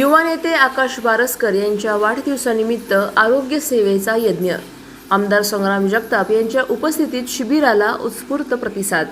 युवा नेते आकाश बारस्कर यांच्या वाढदिवसानिमित्त आरोग्य सेवेचा यज्ञ. आमदार संग्राम जगताप यांच्या उपस्थितीत शिबिराला उत्स्फूर्त प्रतिसाद.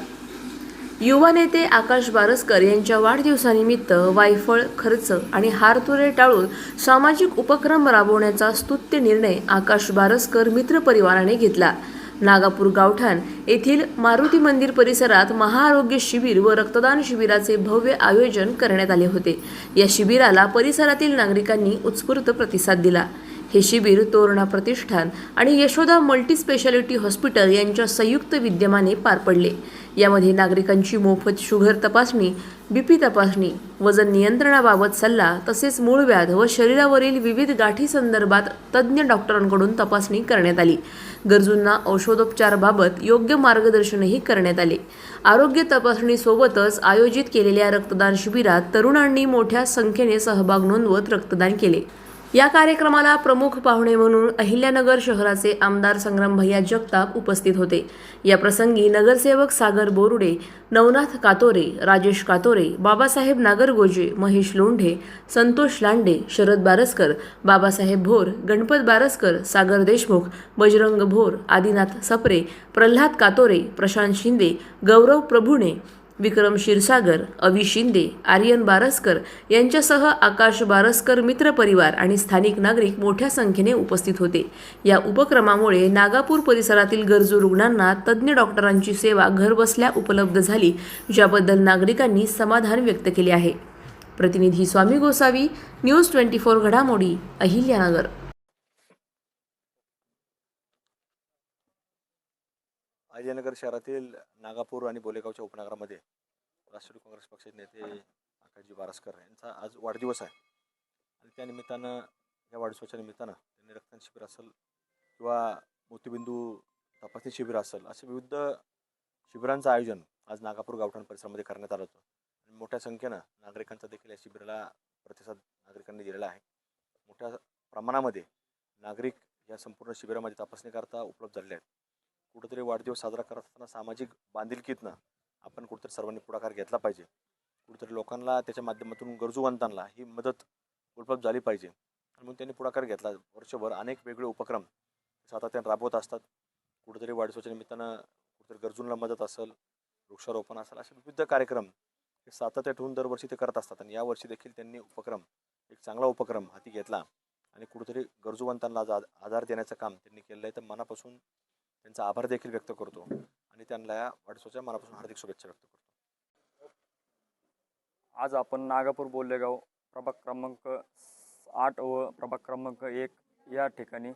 युवा नेते आकाश बारस्कर यांच्या वाढदिवसानिमित्त वायफळ, खर्च आणि हारतुरे टाळून सामाजिक उपक्रम राबवण्याचा स्तुत्य निर्णय आकाश बारस्कर मित्र परिवाराने घेतला. नागापूर गावठाण येथील मारुती मंदिर परिसरात महाआरोग्य शिबिर व रक्तदान शिबिराचे भव्य आयोजन करण्यात आले होते. या शिबिराला परिसरातील नागरिकांनी उत्स्फूर्त प्रतिसाद दिला. हे शिबिर तोरणा प्रतिष्ठान आणि यशोदा मल्टी स्पेशालिटी हॉस्पिटल यांच्या संयुक्त विद्यमाने पार पडले. यामध्ये नागरिकांची मोफत शुगर तपासणी, बीपी तपासणी, वजन नियंत्रणाबाबत सल्ला तसेच मूळव्याध व शरीरावरील विविध गाठी संदर्भात तज्ज्ञ डॉक्टरांकडून तपासणी करण्यात आली. गरजूंना औषधोपचाराबाबत योग्य मार्गदर्शनही करण्यात आले. आरोग्य तपासणीसोबतच आयोजित केलेल्या रक्तदान शिबिरात तरुणांनी मोठ्या संख्येने सहभाग नोंदवत रक्तदान केले. या कार्यक्रमाला प्रमुख पाहुणे म्हणून अहिल्यानगर शहराचे आमदार संग्राम भैया जगताप उपस्थित होते. या प्रसंगी नगरसेवक सागर बोरुडे, नवनाथ कातोरे, राजेश कातोरे, बाबासाहेब नागरगोजे, महेश लोंढे, संतोष लांडे, शरद बारस्कर, बाबासाहेब भोर, गणपत बारस्कर, सागर देशमुख, बजरंग भोर, आदिनाथ सप्रे, प्रल्हाद कातोरे, प्रशांत शिंदे, गौरव प्रभुणे, विक्रम क्षीरसागर, अवी शिंदे, आर्यन बारस्कर यांच्यासह आकाश बारस्कर मित्र परिवार आणि स्थानिक नागरिक मोठ्या संख्येने उपस्थित होते. या उपक्रमामुळे नागापूर परिसरातील गरजू रुग्णांना तज्ज्ञ डॉक्टरांची सेवा घरबसल्या उपलब्ध झाली, ज्याबद्दल नागरिकांनी समाधान व्यक्त केले आहे. प्रतिनिधी स्वामी गोसावी, न्यूज 24 घडामोडी, अहिल्यानगर. अहिल्यानगर शहरातील नागापूर आणि बोलेगावच्या उपनगरामध्ये राष्ट्रवादी काँग्रेस पक्षाचे नेते आकाशजी बारस्कर यांचा आज वाढदिवस आहे आणि त्या निमित्तानं या वाढदिवसाच्या निमित्तानं त्यांनी रक्तदान शिबिर असेल किंवा मोतीबिंदू तपासणी शिबिर असेल असे विविध शिबिरांचं आयोजन आज नागापूर गावठाण परिसरामध्ये करण्यात आलं होतं. आणि मोठ्या संख्येनं नागरिकांचा देखील या शिबिराला प्रतिसाद नागरिकांनी दिलेला आहे. मोठ्या प्रमाणामध्ये नागरिक या संपूर्ण शिबिरामध्ये तपासणीकरता उपलब्ध झालेले आहेत. कुठेतरी वाढदिवस साजरा करत असताना सामाजिक बांधिलकीतनं आपण कुठेतरी सर्वांनी पुढाकार घेतला पाहिजे. कुठेतरी लोकांना त्याच्या माध्यमातून गरजूवंतांना ही मदत उपलब्ध झाली पाहिजे म्हणून त्यांनी पुढाकार घेतला. वर्षभर अनेक वेगळे उपक्रम सातत्याने राबवत असतात. कुठेतरी वाढदिवसाच्या निमित्तानं कुठेतरी गरजूंना मदत असेल, वृक्षारोपण असेल, असे विविध कार्यक्रम हे सातत्य ठेवून दरवर्षी ते करत असतात. आणि यावर्षी देखील त्यांनी एक चांगला उपक्रम हाती घेतला आणि कुठेतरी गरजूवंतांना आधार देण्याचं काम त्यांनी केलं आहे. तर मनापासून त्यांचा आभार देखील व्यक्त करतो आणि त्यांना या वाढदिवसाच्या मनापासून हार्दिक शुभेच्छा व्यक्त करतो. आज आपण नागापूर बोलेगाव प्रभाग क्रमांक 8 व प्रभाग क्रमांक 1 या ठिकाणी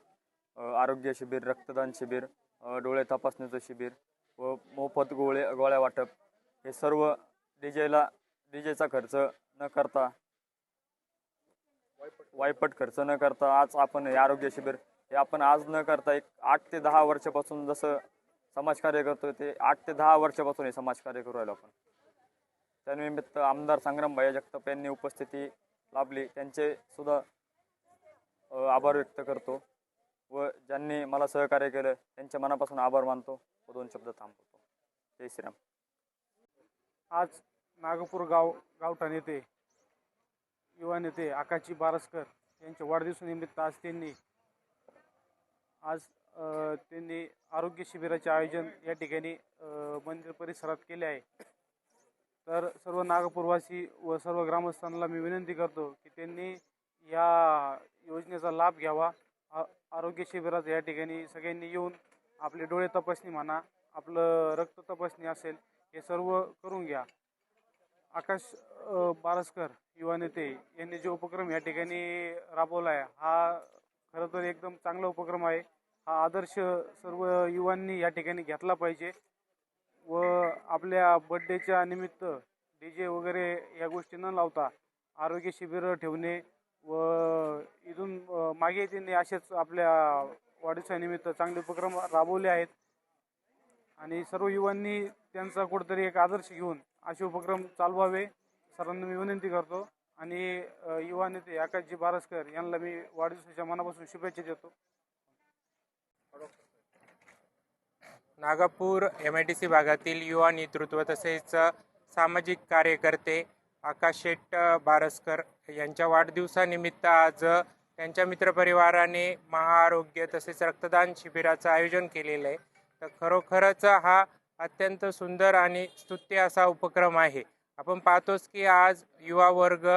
आरोग्य शिबिर, रक्तदान शिबिर, डोळे तपासणीचं शिबिर व मोफत गोळ्या वाटप हे सर्व डीजेचा खर्च न करता, वायपट खर्च न करता आज आपण हे आरोग्य शिबिर हे आपण आज न करता एक 8 ते 10 वर्षापासून जसं समाजकार्य करतो ते 8 ते 10 वर्षापासून हे समाजकार्य करू राहिलो आपण. त्यानिमित्त आमदार संग्राम भैया जगताप यांनी उपस्थिती लाभली, त्यांचे सुद्धा आभार व्यक्त करतो व ज्यांनी मला सहकार्य केलं त्यांच्या मनापासून आभार मानतो व 2 शब्द थांबवतो. जय श्रीराम. आज नागपूर गावठाण येथे युवा नेते आकाशजी बारस्कर यांच्या वाढदिवसानिमित्त आज त्यांनी आरोग्य शिबिराचे आयोजन या ठिकाणी मंदिर परिसरात केले आहे. तर सर्व नागपूरवासी व सर्व ग्रामस्थांना मी विनंती करतो की त्यांनी या योजनेचा लाभ घ्यावा. आरोग्य शिबिरात या ठिकाणी सगळ्यांनी येऊन आपले डोळे तपासणी म्हणा, आपलं रक्त तपासणी असेल, हे सर्व करून घ्या. आकाश बारस्कर युवा नेते यांनी जो उपक्रम या ठिकाणी राबवला आहे हा खरं तर एकदम चांगला उपक्रम आहे. हा आदर्श सर्व युवांनी या ठिकाणी घेतला पाहिजे व आपल्या बड्डेच्या निमित्त DJ वगैरे या गोष्टी न लावता आरोग्य शिबिर ठेवणे व इथून मागे त्यांनी असेच आपल्या वाढदिवसानिमित्त चांगले उपक्रम राबवले आहेत आणि सर्व युवांनी त्यांचा कुठेतरी एक आदर्श घेऊन असे उपक्रम चालवावे. सर्वांना मी विनंती करतो आणि युवा नेते आकाशजी बारस्कर यांना मी वाढदिवसाच्या मनापासून शुभेच्छा देतो. नागापूर MIDC भागातील युवा नेतृत्व तसेच सामाजिक कार्यकर्ते आकाश शेट बारसकर यांच्या वाढदिवसानिमित्त आज त्यांच्या मित्रपरिवाराने महाआरोग्य तसेच रक्तदान शिबिराचं आयोजन केलेलं आहे. तर खरोखरच हा अत्यंत सुंदर आणि स्तुत्य असा उपक्रम आहे. आपण पाहतोच की आज युवा वर्ग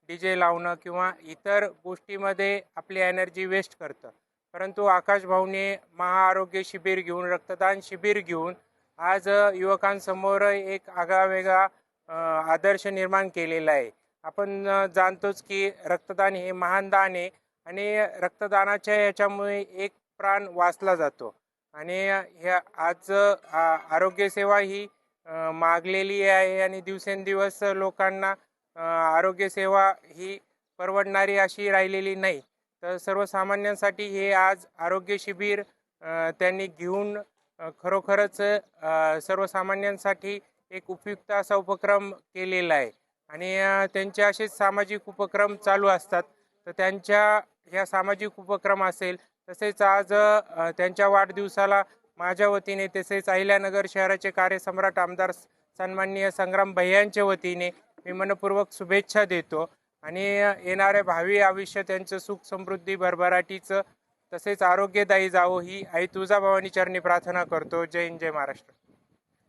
DJ लावणं किंवा इतर गोष्टीमध्ये आपली एनर्जी वेस्ट करतं, परंतु आकाश भाऊने महाआरोग्य शिबिर घेऊन, रक्तदान शिबिर घेऊन आज युवकांसमोर एक आगळावेगळा आदर्श निर्माण केलेला आहे. आपण जाणतोच की रक्तदान हे महान दान आहे आणि रक्तदानाच्या याच्यामुळे एक प्राण वाचला जातो. आणि ह्या आज आरोग्यसेवा ही मागलेली आहे आणि दिवसेंदिवस लोकांना आरोग्यसेवा ही परवडणारी अशी राहिलेली नाही. तर सर्वसामान्यांसाठी हे आज आरोग्य शिबिर त्यांनी घेऊन खरोखरच सर्वसामान्यांसाठी एक उपयुक्त असा उपक्रम केलेला आहे. आणि त्यांचे असेच सामाजिक उपक्रम चालू असतात. तर त्यांच्या ह्या सामाजिक उपक्रम असेल, तसेच आज त्यांच्या वाढदिवसाला माझ्या वतीने तसेच अहिल्यानगर शहराचे कार्यसम्राट आमदार सन्माननीय संग्राम भैयांच्या वतीने मी मनपूर्वक शुभेच्छा देतो. आणि येणाऱ्या भावी आयुष्य त्यांचं सुख समृद्धी भरभराटीचं तसेच आरोग्यदायी जावो ही आई तुळजाभवानी चरणी प्रार्थना करतो. जय हिंद, जय महाराष्ट्र.